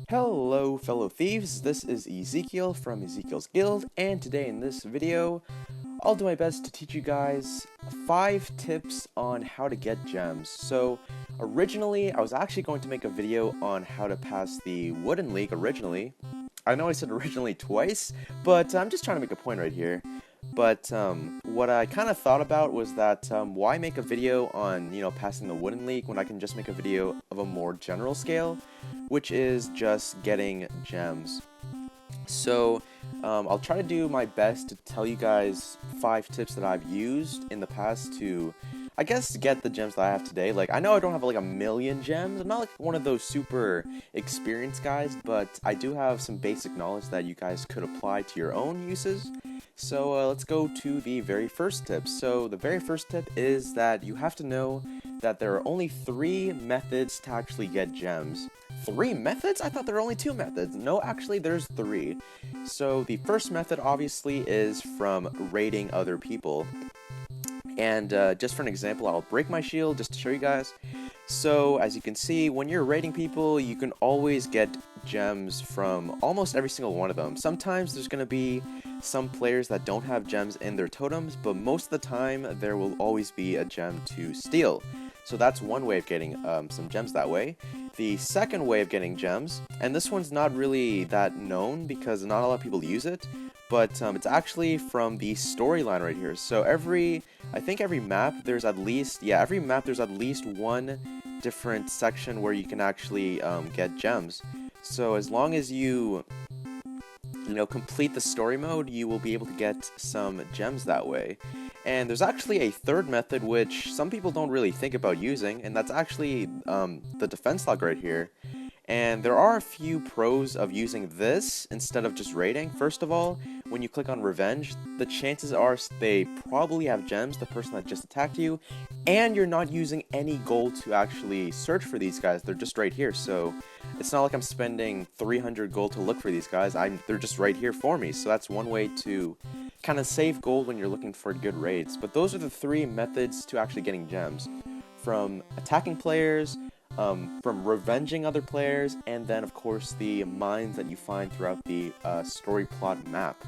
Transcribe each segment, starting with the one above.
Hello fellow thieves, this is Ezekiel from Ezekiel's Guild, and today in this video, I'll do my best to teach you guys 5 tips on how to get gems. So, originally, I was actually going to make a video on how to pass the Wooden League originally. I know I said originally twice, but I'm just trying to make a point right here. But what I kind of thought about was that why make a video on, passing the Wooden League when I can just make a video of a more general scale, which is just getting gems. So I'll try to do my best to tell you guys 5 tips that I've used in the past to, I guess, get the gems that I have today. Like, I know I don't have like a million gems. I'm not like one of those super experienced guys, but I do have some basic knowledge that you guys could apply to your own uses. So let's go to the very first tip. So the very first tip is that you have to know that there are only 3 methods to actually get gems. 3 methods? I thought there were only 2 methods. No, actually there's 3. So the first method obviously is from raiding other people. And just for an example, I'll break my shield just to show you guys. So as you can see, when you're raiding people, you can always get gems from almost every single one of them. Sometimes there's going to be some players that don't have gems in their totems, but most of the time there will always be a gem to steal. So that's one way of getting some gems that way. The second way of getting gems, and this one's not really that known because not a lot of people use it, but it's actually from the storyline right here. So I think every map there's at least one different section where you can actually get gems. So as long as you complete the story mode, you will be able to get some gems that way. And there's actually a third method which some people don't really think about using, and that's actually the defense log right here. And there are a few pros of using this instead of just raiding. First of all, when you click on revenge, the chances are they probably have gems, the person that just attacked you, and you're not using any gold to actually search for these guys. They're just right here, so it's not like I'm spending 300 gold to look for these guys. They're just right here for me, so that's one way to kind of save gold when you're looking for good raids. But those are the 3 methods to actually getting gems. From attacking players, from revenging other players, and then of course the mines that you find throughout the story plot map.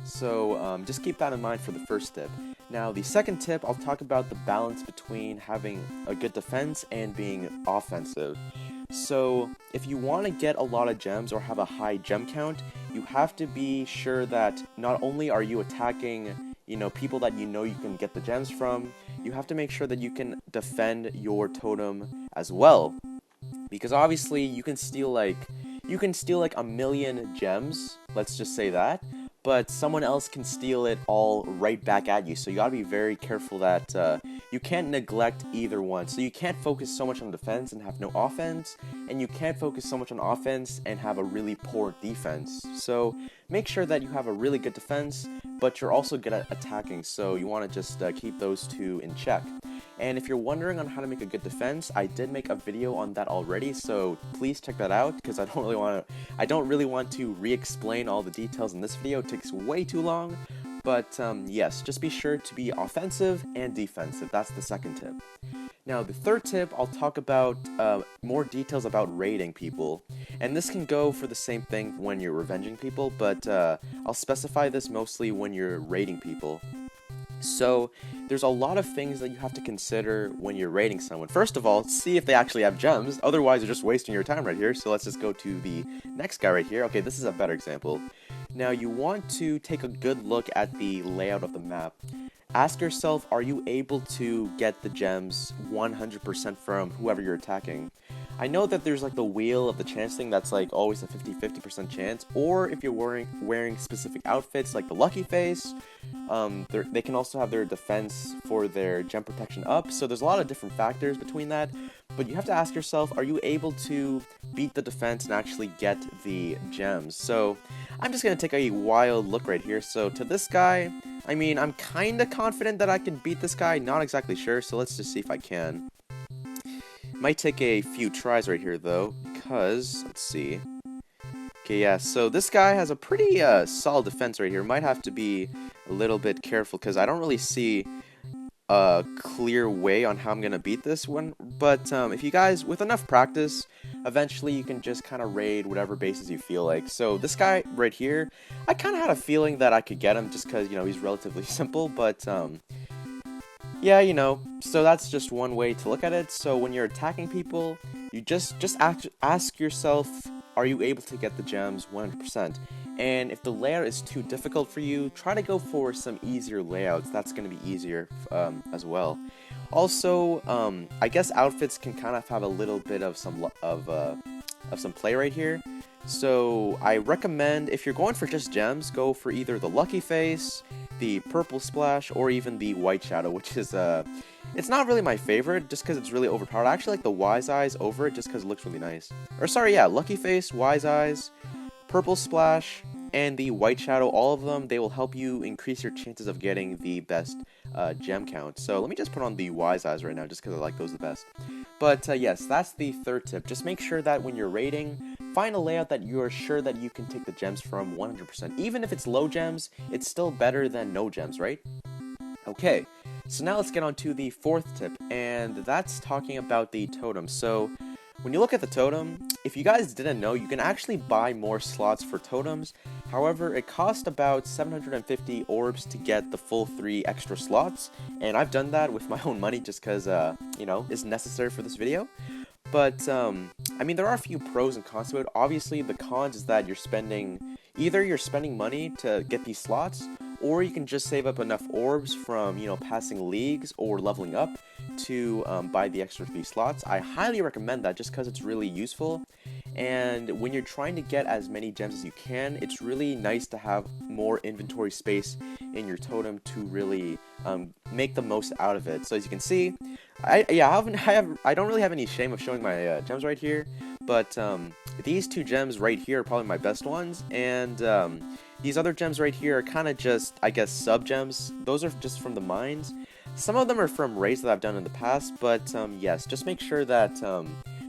So just keep that in mind for the first tip. Now the second tip, I'll talk about the balance between having a good defense and being offensive. So if you want to get a lot of gems or have a high gem count, you have to be sure that not only are you attacking people that you can get the gems from, you have to make sure that you can defend your totem as well. Because obviously you can steal like a million gems, let's just say that, but someone else can steal it all right back at you. So you gotta be very careful that you can't neglect either one. So you can't focus so much on defense and have no offense, and you can't focus so much on offense and have a really poor defense. So make sure that you have a really good defense, but you're also good at attacking, so you want to just keep those 2 in check. And if you're wondering on how to make a good defense, I did make a video on that already, so please check that out, because I don't really want to re-explain all the details in this video. It takes way too long. But yes, just be sure to be offensive and defensive. That's the second tip. Now, the third tip, I'll talk about more details about raiding people. And this can go for the same thing when you're revenging people, but I'll specify this mostly when you're raiding people. So, there's a lot of things that you have to consider when you're raiding someone. First of all, see if they actually have gems, otherwise you're just wasting your time right here. So let's just go to the next guy right here. Okay, this is a better example. Now, you want to take a good look at the layout of the map. Ask yourself, are you able to get the gems 100% from whoever you're attacking? I know that there's like the wheel of the chance thing that's like always a 50-50% chance, or if you're wearing specific outfits like the lucky face, they can also have their defense for their gem protection up, so there's a lot of different factors between that, but you have to ask yourself, are you able to beat the defense and actually get the gems? So I'm just going to take a wild look right here. So to this guy, I mean, I'm kind of confident that I can beat this guy, not exactly sure, so let's just see if I can. Might take a few tries right here though, because, let's see. Okay, yeah, so this guy has a pretty solid defense right here. Might have to be a little bit careful because I don't really see a clear way on how I'm going to beat this one. But if you guys, with enough practice, eventually you can just kind of raid whatever bases you feel like. So this guy right here, I kind of had a feeling that I could get him just because, you know, he's relatively simple, but yeah, you know, so that's just one way to look at it. So when you're attacking people, you just ask yourself, are you able to get the gems 100%? And if the layout is too difficult for you, try to go for some easier layouts. That's going to be easier as well. Also, I guess outfits can kind of have a little bit of some play right here. So I recommend, if you're going for just gems, go for either the Lucky Face, the Purple Splash, or even the White Shadow, which is it's not really my favorite just because it's really overpowered. I actually like the Wise Eyes over it just because it looks really nice. Or sorry, yeah, Lucky Face, Wise Eyes, Purple Splash, and the White Shadow, all of them, they will help you increase your chances of getting the best gem count. So let me just put on the Wise Eyes right now just because I like those the best. But yes, that's the third tip. Just make sure that when you're raiding, find a layout that you are sure that you can take the gems from 100%. Even if it's low gems, it's still better than no gems, right? Okay, so now let's get on to the fourth tip, and that's talking about the totem. So when you look at the totem, if you guys didn't know, you can actually buy more slots for totems. However, it costs about 750 orbs to get the full 3 extra slots, and I've done that with my own money just because, you know, it's necessary for this video. But, I mean, there are a few pros and cons to it. Obviously, the cons is that either you're spending money to get these slots, or you can just save up enough orbs from, you know, passing leagues or leveling up to buy the extra 3 slots. I highly recommend that just because it's really useful. And when you're trying to get as many gems as you can, it's really nice to have more inventory space in your totem to really make the most out of it. So as you can see, I don't really have any shame of showing my gems right here, but these 2 gems right here are probably my best ones, and these other gems right here are kind of just, I guess, sub gems. Those are just from the mines. Some of them are from raids that I've done in the past, but yes, just make sure that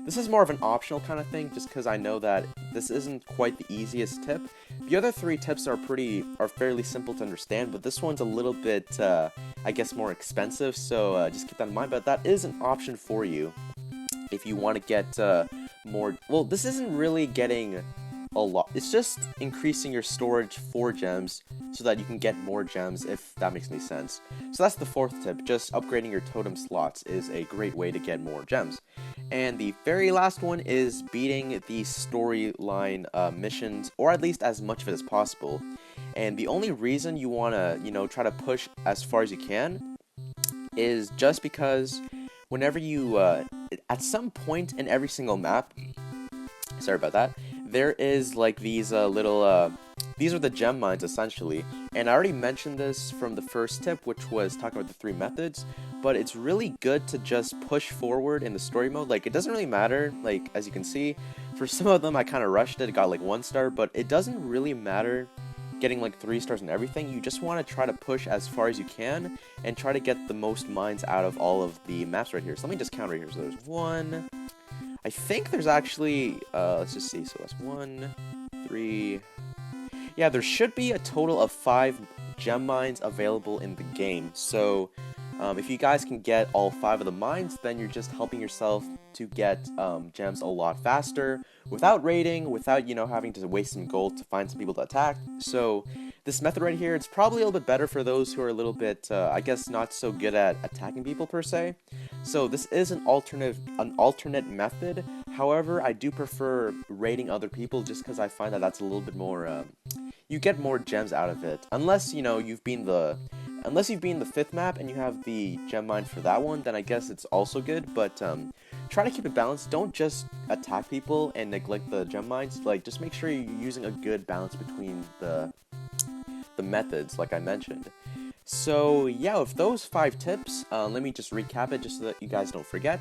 this is more of an optional kind of thing, just because I know that this isn't quite the easiest tip. The other 3 tips are fairly simple to understand, but this one's a little bit, I guess, more expensive, so just keep that in mind. But that is an option for you if you want to get more. Well, this isn't really getting a lot. It's just increasing your storage for gems so that you can get more gems, if that makes any sense. So that's the fourth tip. Just upgrading your totem slots is a great way to get more gems. And the very last one is beating the storyline missions, or at least as much of it as possible. And the only reason you want to, you know, try to push as far as you can is just because whenever you, at some point in every single map, sorry about that, there is like these these are the gem mines essentially, and I already mentioned this from the first tip, which was talking about the 3 methods, but it's really good to just push forward in the story mode. Like, it doesn't really matter, like, as you can see, for some of them I kind of rushed it, got like 1 star, but it doesn't really matter getting like 3 stars and everything. You just want to try to push as far as you can and try to get the most mines out of all of the maps right here. So let me just count right here. So there's 1, I think there's actually, let's just see, so that's 1, 3, yeah, there should be a total of 5 gem mines available in the game. So if you guys can get all 5 of the mines, then you're just helping yourself to get gems a lot faster without raiding, without, you know, having to waste some gold to find some people to attack. So this method right here, it's probably a little bit better for those who are a little bit, I guess, not so good at attacking people per se. So this is an alternate method. However, I do prefer raiding other people just because I find that that's a little bit more, you get more gems out of it. Unless, you know, you've been the 5th map and you have the gem mine for that one, then I guess it's also good, but try to keep it balanced. Don't just attack people and neglect the gem mines. Like, just make sure you're using a good balance between the methods, like I mentioned. So yeah, with those 5 tips, let me just recap it just so that you guys don't forget.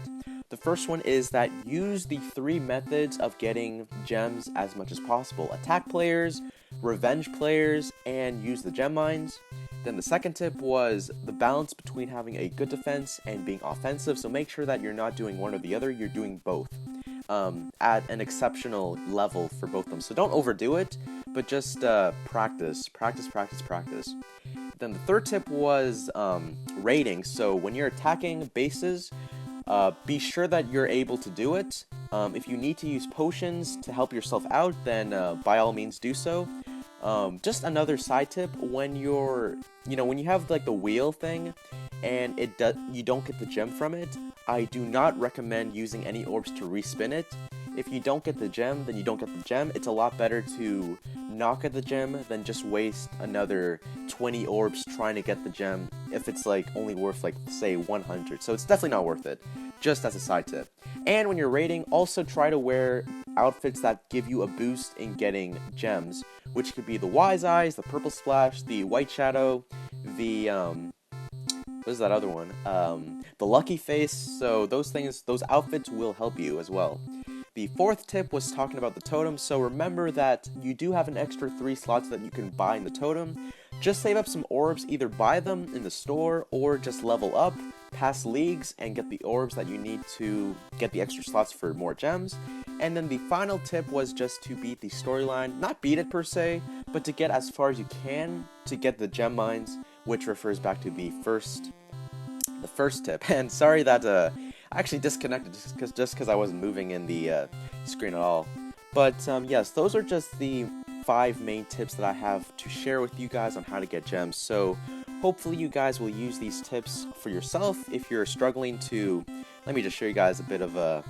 The first one is that use the 3 methods of getting gems as much as possible. Attack players, revenge players, and use the gem mines. Then the second tip was the balance between having a good defense and being offensive. So make sure that you're not doing one or the other, you're doing both at an exceptional level for both of them. So don't overdo it, but just practice. Then the third tip was raiding. So when you're attacking bases, Be sure that you're able to do it. If you need to use potions to help yourself out, then by all means do so. Just another side tip, when when you have like the wheel thing and you don't get the gem from it, I do not recommend using any orbs to respin it. If you don't get the gem, then you don't get the gem. It's a lot better to not get the gem than just waste another 20 orbs trying to get the gem if it's like only worth like say 100. So it's definitely not worth it, just as a side tip. And when you're raiding, also try to wear outfits that give you a boost in getting gems, which could be the Wise Eyes, the Purple Splash, the White Shadow, the what is that other one? The Lucky Face. So those outfits will help you as well. The fourth tip was talking about the totem, so remember that you do have an extra 3 slots that you can buy in the totem. Just save up some orbs, either buy them in the store or just level up, pass leagues, and get the orbs that you need to get the extra slots for more gems. And then the final tip was just to beat the storyline, not beat it per se, but to get as far as you can to get the gem mines, which refers back to the first tip. And sorry that I actually disconnected just because I wasn't moving in the screen at all. But yes, those are just the 5 main tips that I have to share with you guys on how to get gems. So hopefully you guys will use these tips for yourself if you're struggling to. Let me just show you guys a bit of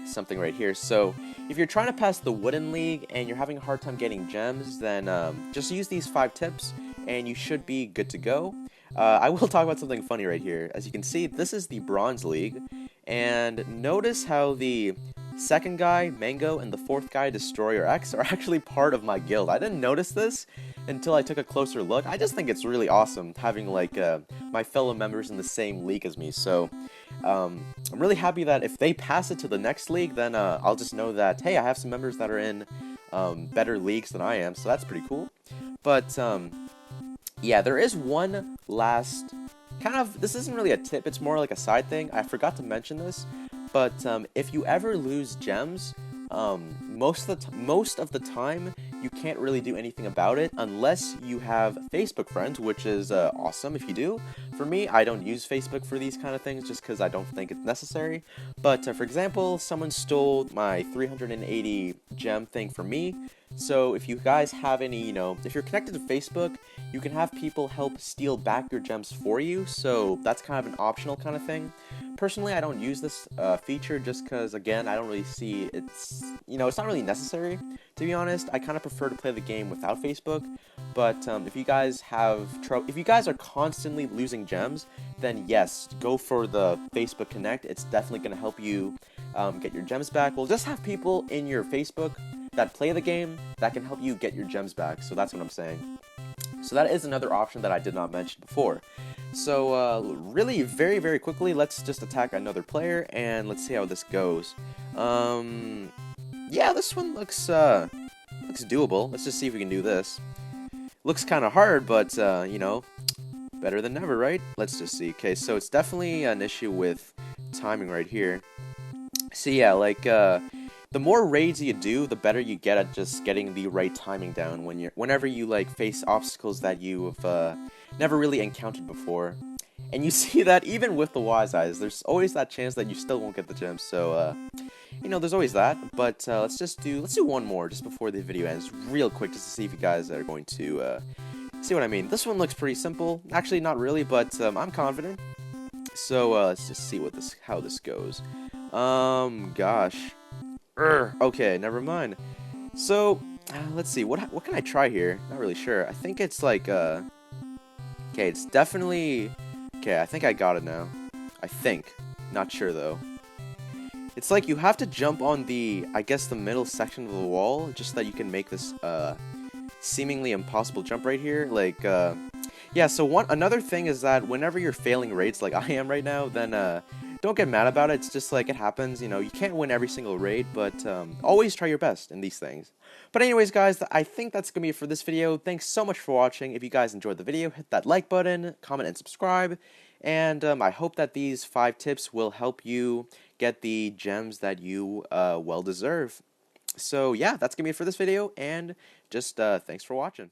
something right here. So if you're trying to pass the wooden league and you're having a hard time getting gems, then just use these 5 tips and you should be good to go. I will talk about something funny right here. As you can see, this is the Bronze League, and notice how the second guy, Mango, and the fourth guy, Destroyer X, are actually part of my guild. I didn't notice this until I took a closer look. I just think it's really awesome having like my fellow members in the same league as me. So I'm really happy that if they pass it to the next league, then I'll just know that, hey, I have some members that are in better leagues than I am, so that's pretty cool. But yeah, there is one last this isn't really a tip, it's more like a side thing. I forgot to mention this, but if you ever lose gems, most of the time you can't really do anything about it unless you have Facebook friends, which is awesome if you do. For me, I don't use Facebook for these kind of things just because I don't think it's necessary. But for example, someone stole my 380 gem thing from me. So if you guys have any, if you're connected to Facebook, you can have people help steal back your gems for you. So that's kind of an optional kind of thing. Personally, I don't use this feature just because, again, I don't really see it's not really necessary, to be honest. I kind of prefer to play the game without Facebook. But if you guys if you guys are constantly losing gems, then yes, go for the Facebook Connect. It's definitely going to help you get your gems back. We'll just have people in your Facebook that play the game that can help you get your gems back. So that's what I'm saying. So that is another option that I did not mention before. So really very, very quickly, let's just attack another player and let's see how this goes. Yeah, this one looks doable. Let's just see if we can do this. Looks kind of hard, but better than never, right? Let's just see. Okay, so it's definitely an issue with timing right here. So yeah, like the more raids you do, the better you get at just getting the right timing down whenever you like face obstacles that you've never really encountered before. And you see that even with the Wise Eyes, there's always that chance that you still won't get the gems. So there's always that. But let's do one more just before the video ends, real quick, just to see if you guys are going to see what I mean. This one looks pretty simple. Actually, not really, but I'm confident. So let's just see how this goes. Gosh. Okay, never mind. So let's see. What can I try here? Not really sure. I think it's like okay, it's definitely okay. I think I got it now. I think. Not sure though. It's like you have to jump on the middle section of the wall just so that you can make this seemingly impossible jump right here. Like yeah. So another thing is that whenever you're failing raids like I am right now, then don't get mad about it. It's just like it happens, you can't win every single raid, but always try your best in these things. But anyways, guys, I think that's going to be it for this video. Thanks so much for watching. If you guys enjoyed the video, hit that like button, comment, and subscribe. And I hope that these 5 tips will help you get the gems that you well deserve. So yeah, that's going to be it for this video, and just thanks for watching.